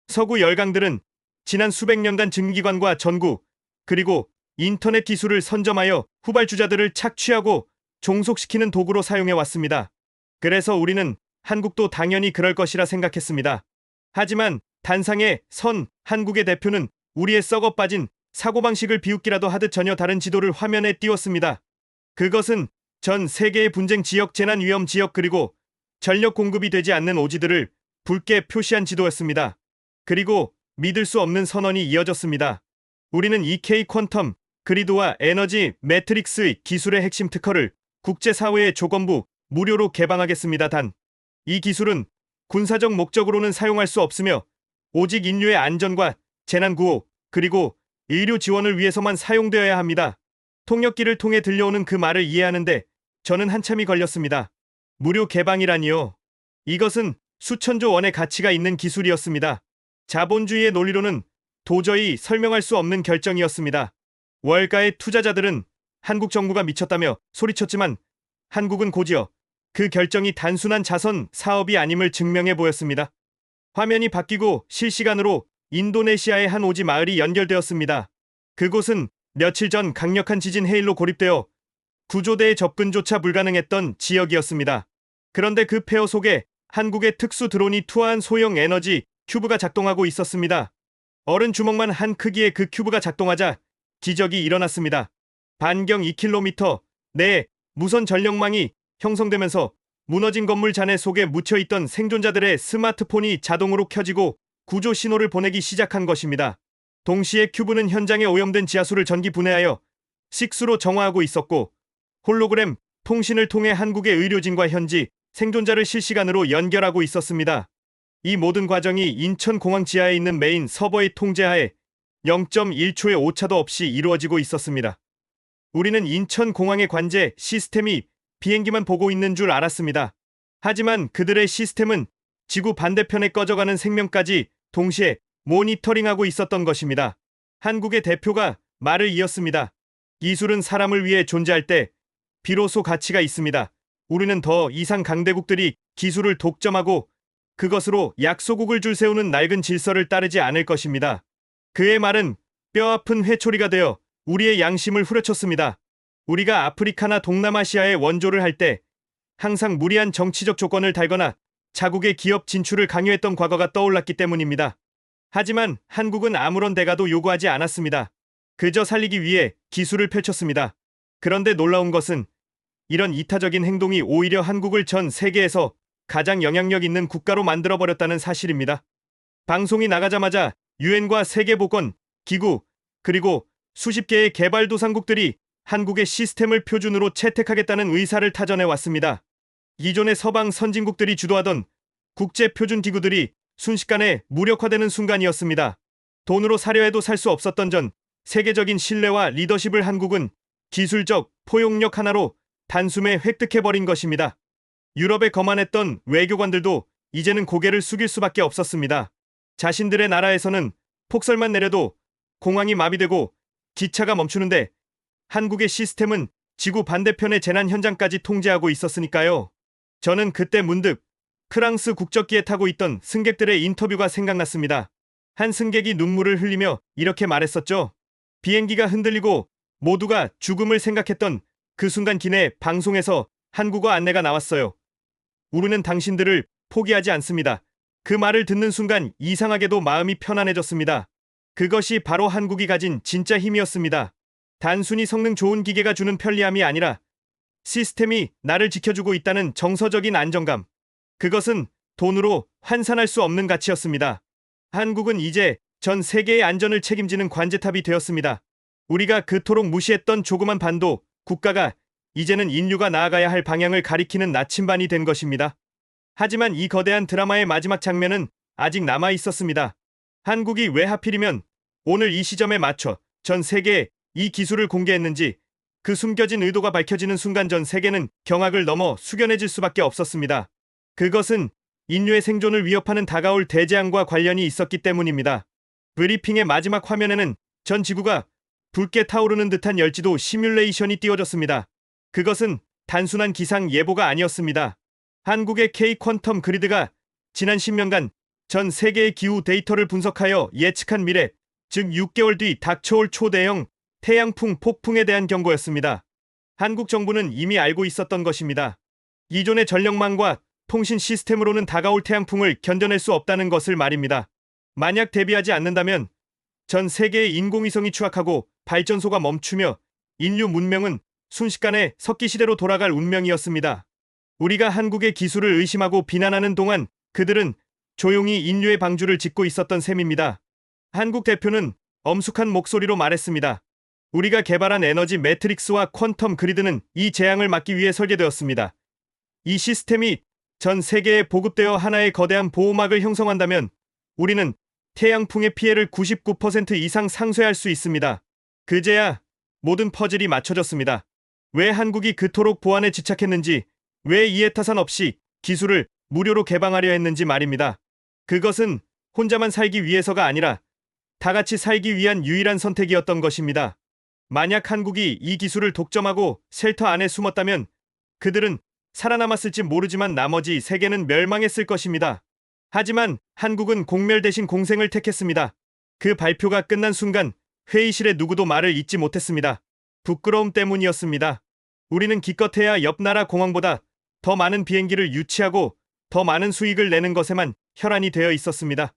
서구 열강들은 지난 수백 년간 증기관과 전구 그리고 인터넷 기술을 선점하여 후발주자들을 착취하고 종속시키는 도구로 사용해왔습니다. 그래서 우리는 한국도 당연히 그럴 것이라 생각했습니다. 하지만 단상의 선 한국의 대표는 우리의 썩어 빠진 사고방식을 비웃기라도 하듯 전혀 다른 지도를 화면에 띄웠습니다. 그것은 전 세계의 분쟁 지역, 재난 위험 지역 그리고 전력 공급이 되지 않는 오지들을 붉게 표시한 지도였습니다. 그리고 믿을 수 없는 선언이 이어졌습니다. 우리는 EK 퀀텀 그리드와 에너지 매트릭스의 기술의 핵심 특허를 국제사회의 조건부 무료로 개방하겠습니다. 단, 이 기술은 군사적 목적으로는 사용할 수 없으며 오직 인류의 안전과 재난구호 그리고 의료 지원을 위해서만 사용되어야 합니다. 통역기를 통해 들려오는 그 말을 이해하는데 저는 한참이 걸렸습니다. 무료 개방이라니요. 이것은 수천조 원의 가치가 있는 기술이었습니다. 자본주의의 논리로는 도저히 설명할 수 없는 결정이었습니다. 월가의 투자자들은 한국 정부가 미쳤다며 소리쳤지만 한국은 곧이어 그 결정이 단순한 자선 사업이 아님을 증명해 보였습니다. 화면이 바뀌고 실시간으로 인도네시아의 한 오지 마을이 연결되었습니다. 그곳은 며칠 전 강력한 지진 해일로 고립되어 구조대의 접근조차 불가능했던 지역이었습니다. 그런데 그 폐허 속에 한국의 특수 드론이 투하한 소형 에너지 큐브가 작동하고 있었습니다. 어른 주먹만 한 크기의 그 큐브가 작동하자 기적이 일어났습니다. 반경 2km 내에 무선 전력망이 형성되면서 무너진 건물 잔해 속에 묻혀있던 생존자들의 스마트폰이 자동으로 켜지고 구조 신호를 보내기 시작한 것입니다. 동시에 큐브는 현장에 오염된 지하수를 전기 분해하여 식수로 정화하고 있었고 홀로그램 통신을 통해 한국의 의료진과 현지 생존자를 실시간으로 연결하고 있었습니다. 이 모든 과정이 인천공항 지하에 있는 메인 서버의 통제하에 0.1초의 오차도 없이 이루어지고 있었습니다. 우리는 인천공항의 관제 시스템이 비행기만 보고 있는 줄 알았습니다. 하지만 그들의 시스템은 지구 반대편에 꺼져가는 생명까지 동시에 모니터링하고 있었던 것입니다. 한국의 대표가 말을 이었습니다. 기술은 사람을 위해 존재할 때 비로소 가치가 있습니다. 우리는 더 이상 강대국들이 기술을 독점하고 그것으로 약소국을 줄 세우는 낡은 질서를 따르지 않을 것입니다. 그의 말은 뼈아픈 회초리가 되어 우리의 양심을 후려쳤습니다. 우리가 아프리카나 동남아시아에 원조를 할 때 항상 무리한 정치적 조건을 달거나 자국의 기업 진출을 강요했던 과거가 떠올랐기 때문입니다. 하지만 한국은 아무런 대가도 요구하지 않았습니다. 그저 살리기 위해 기술을 펼쳤습니다. 그런데 놀라운 것은 이런 이타적인 행동이 오히려 한국을 전 세계에서 가장 영향력 있는 국가로 만들어버렸다는 사실입니다. 방송이 나가자마자 유엔과 세계보건기구 그리고 수십 개의 개발도상국들이 한국의 시스템을 표준으로 채택하겠다는 의사를 타전해 왔습니다. 기존의 서방 선진국들이 주도하던 국제표준기구들이 순식간에 무력화되는 순간이었습니다. 돈으로 사려 해도 살 수 없었던 전 세계적인 신뢰와 리더십을 한국은 기술적 포용력 하나로 단숨에 획득해버린 것입니다. 유럽에 거만했던 외교관들도 이제는 고개를 숙일 수밖에 없었습니다. 자신들의 나라에서는 폭설만 내려도 공항이 마비되고 기차가 멈추는데 한국의 시스템은 지구 반대편의 재난 현장까지 통제하고 있었으니까요. 저는 그때 문득 프랑스 국적기에 타고 있던 승객들의 인터뷰가 생각났습니다. 한 승객이 눈물을 흘리며 이렇게 말했었죠. 비행기가 흔들리고 모두가 죽음을 생각했던 그 순간 기내 방송에서 한국어 안내가 나왔어요. 우리는 당신들을 포기하지 않습니다. 그 말을 듣는 순간 이상하게도 마음이 편안해졌습니다. 그것이 바로 한국이 가진 진짜 힘이었습니다. 단순히 성능 좋은 기계가 주는 편리함이 아니라 시스템이 나를 지켜주고 있다는 정서적인 안정감. 그것은 돈으로 환산할 수 없는 가치였습니다. 한국은 이제 전 세계의 안전을 책임지는 관제탑이 되었습니다. 우리가 그토록 무시했던 조그만 반도 국가가 이제는 인류가 나아가야 할 방향을 가리키는 나침반이 된 것입니다. 하지만 이 거대한 드라마의 마지막 장면은 아직 남아 있었습니다. 한국이 왜 하필이면 오늘 이 시점에 맞춰 전 세계에 이 기술을 공개했는지 그 숨겨진 의도가 밝혀지는 순간 전 세계는 경악을 넘어 숙연해질 수밖에 없었습니다. 그것은 인류의 생존을 위협하는 다가올 대재앙과 관련이 있었기 때문입니다. 브리핑의 마지막 화면에는 전 지구가 붉게 타오르는 듯한 열지도 시뮬레이션이 띄워졌습니다. 그것은 단순한 기상 예보가 아니었습니다. 한국의 K 퀀텀 그리드가 지난 10년간 전 세계의 기후 데이터를 분석하여 예측한 미래, 즉 6개월 뒤 닥쳐올 초대형 태양풍 폭풍에 대한 경고였습니다. 한국 정부는 이미 알고 있었던 것입니다. 기존의 전력망과 통신 시스템으로는 다가올 태양풍을 견뎌낼 수 없다는 것을 말입니다. 만약 대비하지 않는다면 전 세계의 인공위성이 추락하고 발전소가 멈추며 인류 문명은 순식간에 석기 시대로 돌아갈 운명이었습니다. 우리가 한국의 기술을 의심하고 비난하는 동안 그들은 조용히 인류의 방주를 짓고 있었던 셈입니다. 한국 대표는 엄숙한 목소리로 말했습니다. 우리가 개발한 에너지 매트릭스와 퀀텀 그리드는 이 재앙을 막기 위해 설계되었습니다. 이 시스템이 전 세계에 보급되어 하나의 거대한 보호막을 형성한다면 우리는 태양풍의 피해를 99% 이상 상쇄할 수 있습니다. 그제야 모든 퍼즐이 맞춰졌습니다. 왜 한국이 그토록 보안에 집착했는지, 왜 이해 타산 없이 기술을 무료로 개방하려 했는지 말입니다. 그것은 혼자만 살기 위해서가 아니라 다 같이 살기 위한 유일한 선택이었던 것입니다. 만약 한국이 이 기술을 독점하고 쉘터 안에 숨었다면 그들은 살아남았을지 모르지만 나머지 세계는 멸망했을 것입니다. 하지만 한국은 공멸 대신 공생을 택했습니다. 그 발표가 끝난 순간 회의실에 누구도 말을 잇지 못했습니다. 부끄러움 때문이었습니다. 우리는 기껏해야 옆 나라 공항보다 더 많은 비행기를 유치하고 더 많은 수익을 내는 것에만 혈안이 되어 있었습니다.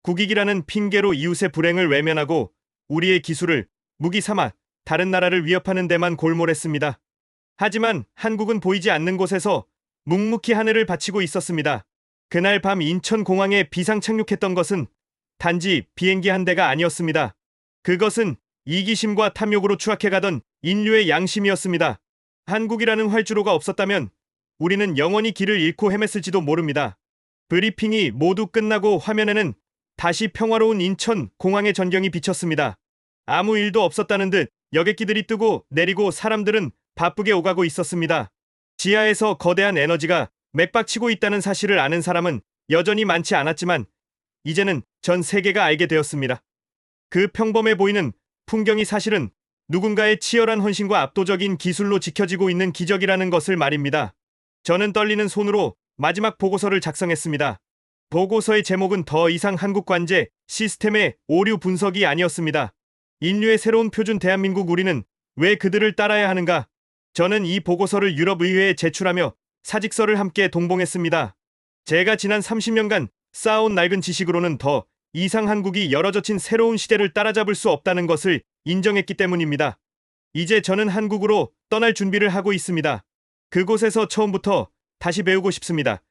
국익이라는 핑계로 이웃의 불행을 외면하고 우리의 기술을 무기 삼아 다른 나라를 위협하는 데만 골몰했습니다. 하지만 한국은 보이지 않는 곳에서 묵묵히 하늘을 바치고 있었습니다. 그날 밤 인천공항에 비상 착륙했던 것은 단지 비행기 한 대가 아니었습니다. 그것은 이기심과 탐욕으로 추락해가던 인류의 양심이었습니다. 한국이라는 활주로가 없었다면 우리는 영원히 길을 잃고 헤맸을지도 모릅니다. 브리핑이 모두 끝나고 화면에는 다시 평화로운 인천 공항의 전경이 비쳤습니다. 아무 일도 없었다는 듯 여객기들이 뜨고 내리고 사람들은 바쁘게 오가고 있었습니다. 지하에서 거대한 에너지가 맥박치고 있다는 사실을 아는 사람은 여전히 많지 않았지만 이제는 전 세계가 알게 되었습니다. 그 평범해 보이는 풍경이 사실은 누군가의 치열한 헌신과 압도적인 기술로 지켜지고 있는 기적이라는 것을 말입니다. 저는 떨리는 손으로 마지막 보고서를 작성했습니다. 보고서의 제목은 더 이상 한국 관제 시스템의 오류 분석이 아니었습니다. 인류의 새로운 표준 대한민국 우리는 왜 그들을 따라야 하는가? 저는 이 보고서를 유럽의회에 제출하며 사직서를 함께 동봉했습니다. 제가 지난 30년간 쌓아온 낡은 지식으로는 더 이상 한국이 열어젖힌 새로운 시대를 따라잡을 수 없다는 것을 인정했기 때문입니다. 이제 저는 한국으로 떠날 준비를 하고 있습니다. 그곳에서 처음부터 다시 배우고 싶습니다.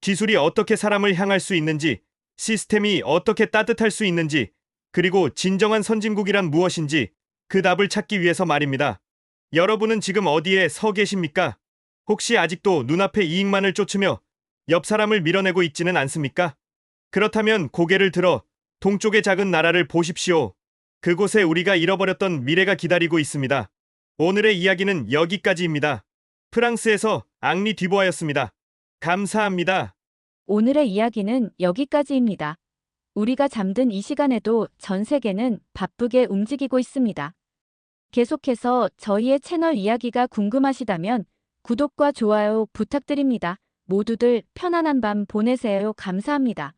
기술이 어떻게 사람을 향할 수 있는지, 시스템이 어떻게 따뜻할 수 있는지, 그리고 진정한 선진국이란 무엇인지 그 답을 찾기 위해서 말입니다. 여러분은 지금 어디에 서 계십니까? 혹시 아직도 눈앞의 이익만을 쫓으며 옆 사람을 밀어내고 있지는 않습니까? 그렇다면 고개를 들어 동쪽의 작은 나라를 보십시오. 그곳에 우리가 잃어버렸던 미래가 기다리고 있습니다. 오늘의 이야기는 여기까지입니다. 프랑스에서 앙리 듀보아였습니다. 감사합니다. 오늘의 이야기는 여기까지입니다. 우리가 잠든 이 시간에도 전 세계는 바쁘게 움직이고 있습니다. 계속해서 저희의 채널 이야기가 궁금하시다면 구독과 좋아요 부탁드립니다. 모두들 편안한 밤 보내세요. 감사합니다.